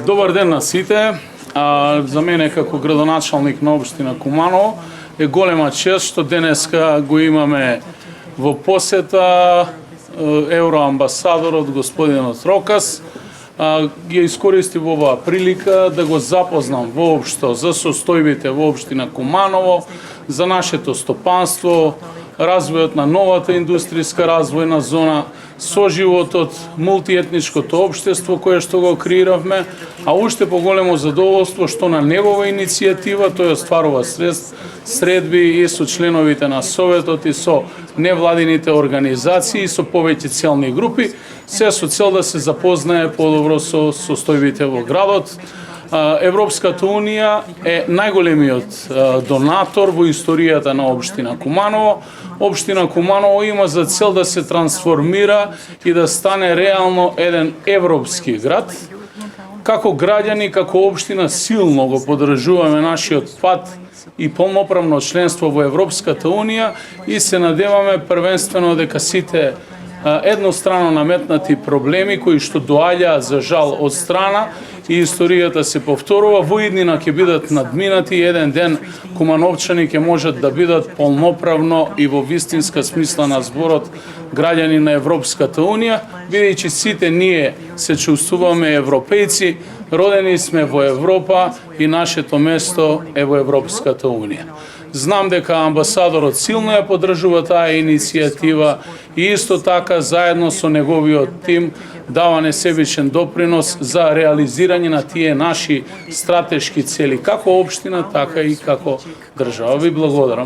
Добар ден на сите. За мене како градоначалник на општина Куманово е голема чест што денеска го имаме во посета евроамбасадорот господинот Рокас. Ги искористив оваа прилика да го запознам воопшто за состојбите во општина Куманово, за нашето стопанство, развојот на новата индустријска развојна зона, соживотот, мултиетничкото општество кое што го креиравме, а уште поголемо задоволство што на негова иницијатива тој остварува средби и со членовите на Советот и со невладините организации и со повеќе целни групи, се со цел да се запознае подобро со состојбите во градот. Европската Унија е најголемиот донатор во историјата на општина Куманово. Општина Куманово има за цел да се трансформира и да стане реално еден европски град. Како граѓани, како општина силно го поддржуваме нашиот пат и полноправно членство во Европската Унија и се надеваме првенствено дека сите еднострано наметнати проблеми кои што доаѓаат за жал од страна и историјата се повторува, во иднина ќе бидат надминати и еден ден кумановчани ќе можат да бидат полноправно и во вистинска смисла на зборот граѓани на Европската Унија, бидејќи сите ние се чувствуваме европејци, родени сме во Европа и нашето место е во Европската Унија. Знам дека амбасадорот силно ја поддржува таа иницијатива и исто така заедно со неговиот тим дава несебичен допринос за реализирање на тие наши стратешки цели, како општина, така и како држава. Ви благодарам.